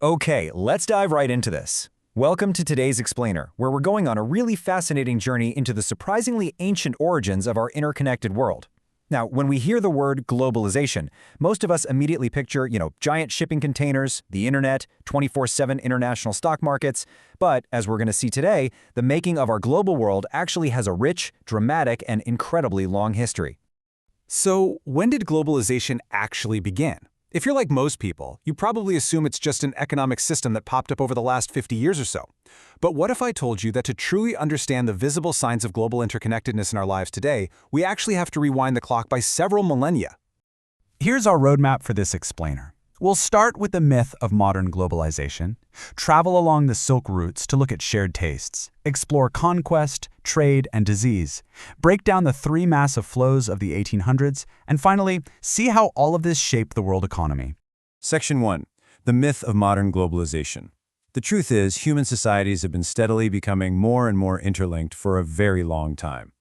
Okay, let's dive right into this. Welcome to today's Explainer, where we're going on a really fascinating journey into the surprisingly ancient origins of our interconnected world. Now, when we hear the word globalization, most of us immediately picture, giant shipping containers, the internet, 24/7 international stock markets. But as we're going to see today, the making of our global world actually has a rich, dramatic, and incredibly long history. So, when did globalization actually begin? If you're like most people, you probably assume it's just an economic system that popped up over the last 50 years or so. But what if I told you that to truly understand the visible signs of global interconnectedness in our lives today, we actually have to rewind the clock by several millennia? Here's our roadmap for this explainer. We'll start with the myth of modern globalization, travel along the Silk Routes to look at shared tastes, explore conquest, trade, and disease, break down the three massive flows of the 1800s, and finally, see how all of this shaped the world economy. Section 1. The myth of modern globalization. The truth is, human societies have been steadily becoming more and more interlinked for a very long time.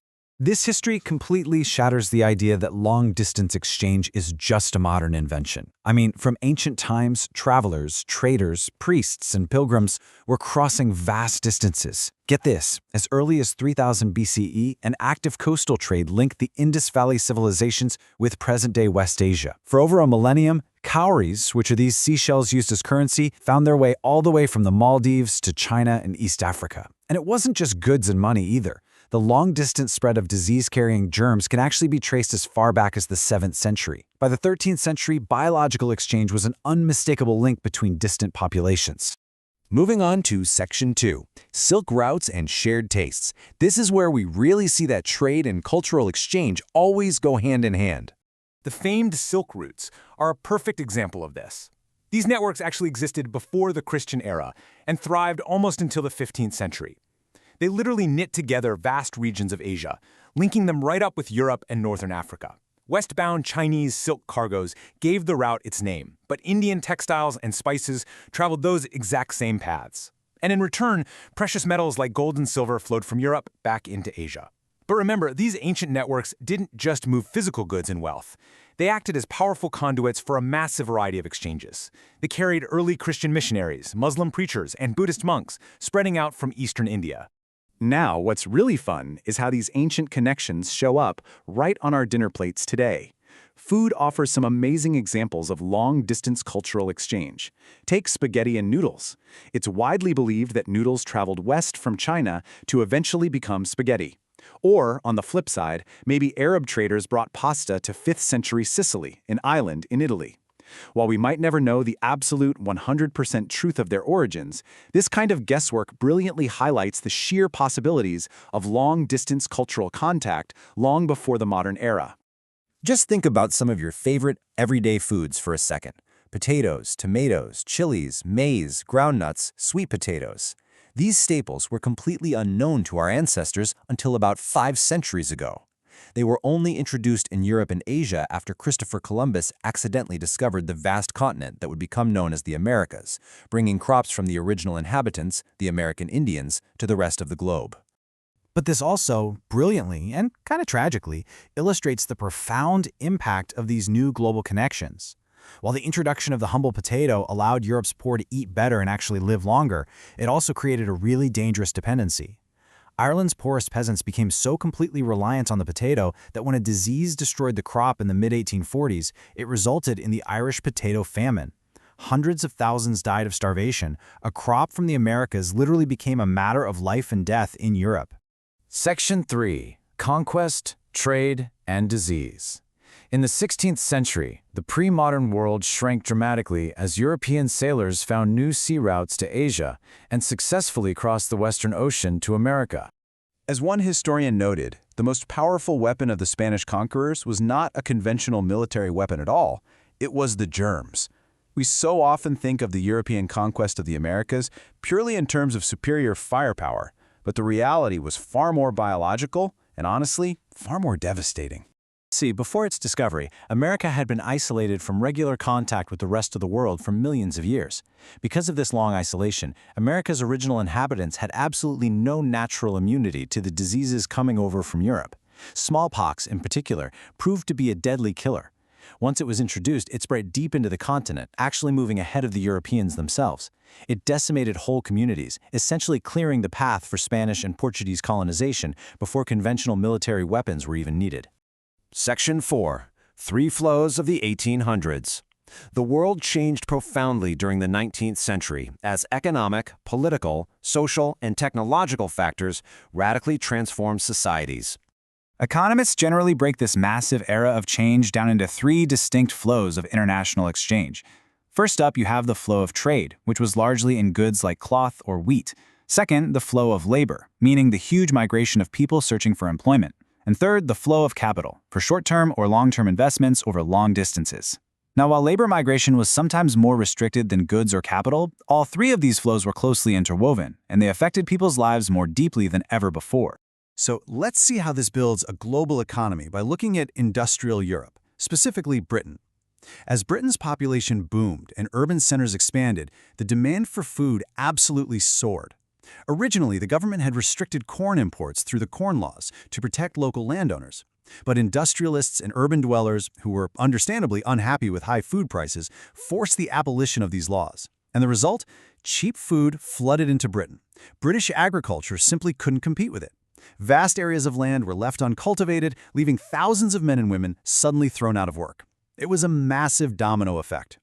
This history completely shatters the idea that long-distance exchange is just a modern invention. I mean, from ancient times, travelers, traders, priests, and pilgrims were crossing vast distances. Get this, as early as 3000 BCE, an active coastal trade linked the Indus Valley civilizations with present-day West Asia. For over a millennium, cowries, which are these seashells used as currency, found their way all the way from the Maldives to China and East Africa. And it wasn't just goods and money either. The long-distance spread of disease-carrying germs can actually be traced as far back as the 7th century. By the 13th century, biological exchange was an unmistakable link between distant populations. Moving on to Section 2, Silk Routes and Shared Tastes. This is where we really see that trade and cultural exchange always go hand in hand. The famed Silk Routes are a perfect example of this. These networks actually existed before the Christian era and thrived almost until the 15th century. They literally knit together vast regions of Asia, linking them right up with Europe and northern Africa. Westbound Chinese silk cargoes gave the route its name, but Indian textiles and spices traveled those exact same paths. And in return, precious metals like gold and silver flowed from Europe back into Asia. But remember, these ancient networks didn't just move physical goods and wealth. They acted as powerful conduits for a massive variety of exchanges. They carried early Christian missionaries, Muslim preachers, and Buddhist monks spreading out from eastern India. Now, what's really fun is how these ancient connections show up right on our dinner plates today. Food offers some amazing examples of long-distance cultural exchange. Take spaghetti and noodles. It's widely believed that noodles traveled west from China to eventually become spaghetti. Or, on the flip side, maybe Arab traders brought pasta to 5th century Sicily, an island in Italy. While we might never know the absolute 100% truth of their origins, this kind of guesswork brilliantly highlights the sheer possibilities of long-distance cultural contact long before the modern era. Just think about some of your favorite everyday foods for a second. Potatoes, tomatoes, chilies, maize, groundnuts, sweet potatoes. These staples were completely unknown to our ancestors until about 5 centuries ago. They were only introduced in Europe and Asia after Christopher Columbus accidentally discovered the vast continent that would become known as the Americas, bringing crops from the original inhabitants, the American Indians, to the rest of the globe. But this also, brilliantly and kind of tragically, illustrates the profound impact of these new global connections. While the introduction of the humble potato allowed Europe's poor to eat better and actually live longer, it also created a really dangerous dependency. Ireland's poorest peasants became so completely reliant on the potato that when a disease destroyed the crop in the mid-1840s, it resulted in the Irish potato famine. Hundreds of thousands died of starvation. A crop from the Americas literally became a matter of life and death in Europe. Section 3. Conquest, Trade, and Disease. In the 16th century, the pre-modern world shrank dramatically as European sailors found new sea routes to Asia and successfully crossed the Western Ocean to America. As one historian noted, the most powerful weapon of the Spanish conquerors was not a conventional military weapon at all, it was the germs. We so often think of the European conquest of the Americas purely in terms of superior firepower, but the reality was far more biological and honestly, far more devastating. See, before its discovery, America had been isolated from regular contact with the rest of the world for millions of years. Because of this long isolation, America's original inhabitants had absolutely no natural immunity to the diseases coming over from Europe. Smallpox, in particular, proved to be a deadly killer. Once it was introduced, it spread deep into the continent, actually moving ahead of the Europeans themselves. It decimated whole communities, essentially clearing the path for Spanish and Portuguese colonization before conventional military weapons were even needed. Section 4. Three Flows of the 1800s. The world changed profoundly during the 19th century as economic, political, social, and technological factors radically transformed societies. Economists generally break this massive era of change down into three distinct flows of international exchange. First up, you have the flow of trade, which was largely in goods like cloth or wheat. Second, the flow of labor, meaning the huge migration of people searching for employment. And third, the flow of capital, for short-term or long-term investments over long distances. Now, while labor migration was sometimes more restricted than goods or capital, all three of these flows were closely interwoven, and they affected people's lives more deeply than ever before. So let's see how this builds a global economy by looking at industrial Europe, specifically Britain. As Britain's population boomed and urban centers expanded, the demand for food absolutely soared. Originally, the government had restricted corn imports through the Corn Laws to protect local landowners. But industrialists and urban dwellers, who were understandably unhappy with high food prices, forced the abolition of these laws. And the result? Cheap food flooded into Britain. British agriculture simply couldn't compete with it. Vast areas of land were left uncultivated, leaving thousands of men and women suddenly thrown out of work. It was a massive domino effect.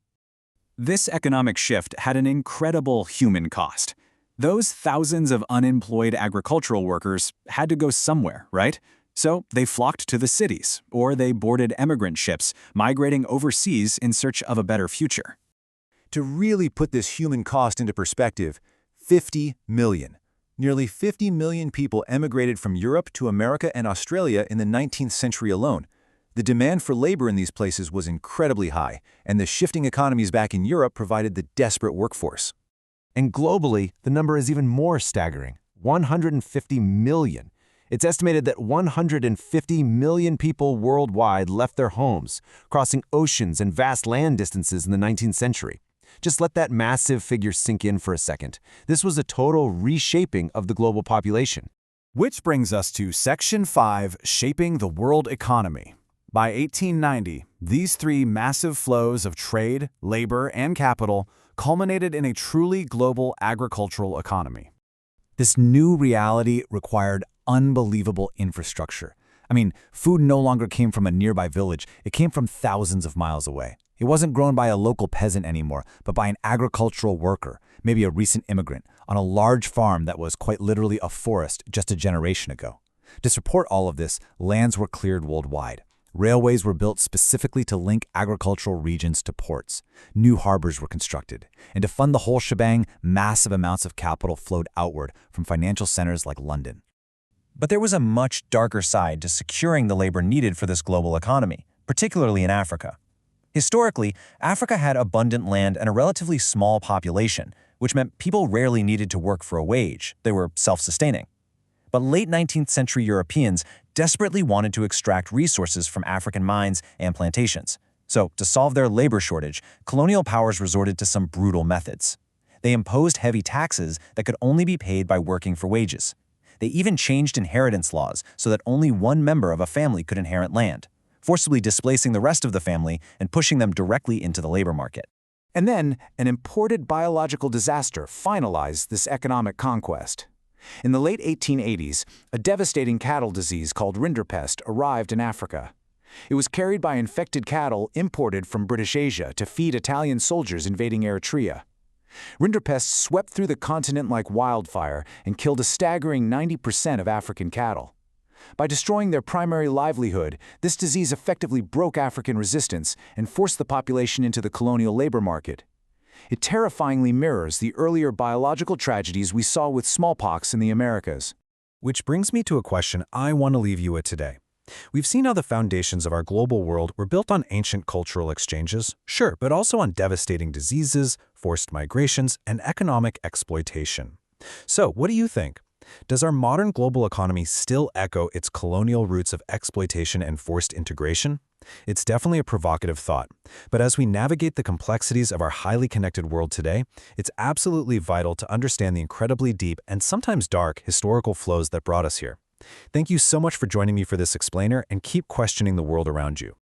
This economic shift had an incredible human cost. Those thousands of unemployed agricultural workers had to go somewhere, right? So they flocked to the cities, or they boarded emigrant ships, migrating overseas in search of a better future. To really put this human cost into perspective, 50 million. Nearly 50 million people emigrated from Europe to America and Australia in the 19th century alone. The demand for labor in these places was incredibly high, and the shifting economies back in Europe provided the desperate workforce. And globally, the number is even more staggering, 150 million. It's estimated that 150 million people worldwide left their homes, crossing oceans and vast land distances in the 19th century. Just let that massive figure sink in for a second. This was a total reshaping of the global population. Which brings us to Section 5, Shaping the World Economy. By 1890, these three massive flows of trade, labor, and capital culminated in a truly global agricultural economy. This new reality required unbelievable infrastructure. I mean, food no longer came from a nearby village, it came from thousands of miles away. It wasn't grown by a local peasant anymore, but by an agricultural worker, maybe a recent immigrant, on a large farm that was quite literally a forest just a generation ago. To support all of this, lands were cleared worldwide. Railways were built specifically to link agricultural regions to ports. New harbors were constructed. And to fund the whole shebang, massive amounts of capital flowed outward from financial centers like London. But there was a much darker side to securing the labor needed for this global economy, particularly in Africa. Historically, Africa had abundant land and a relatively small population, which meant people rarely needed to work for a wage. They were self-sustaining. But late 19th century Europeans desperately wanted to extract resources from African mines and plantations. So, to solve their labor shortage, colonial powers resorted to some brutal methods. They imposed heavy taxes that could only be paid by working for wages. They even changed inheritance laws so that only one member of a family could inherit land, forcibly displacing the rest of the family and pushing them directly into the labor market. And then, an imported biological disaster finalized this economic conquest. In the late 1880s, a devastating cattle disease called rinderpest arrived in Africa. It was carried by infected cattle imported from British Asia to feed Italian soldiers invading Eritrea. Rinderpest swept through the continent like wildfire and killed a staggering 90% of African cattle. By destroying their primary livelihood, this disease effectively broke African resistance and forced the population into the colonial labor market. It terrifyingly mirrors the earlier biological tragedies we saw with smallpox in the Americas. Which brings me to a question I want to leave you with today. We've seen how the foundations of our global world were built on ancient cultural exchanges, sure, but also on devastating diseases, forced migrations, and economic exploitation. So, what do you think? Does our modern global economy still echo its colonial roots of exploitation and forced integration? It's definitely a provocative thought, but as we navigate the complexities of our highly connected world today, it's absolutely vital to understand the incredibly deep and sometimes dark historical flows that brought us here. Thank you so much for joining me for this explainer, and keep questioning the world around you.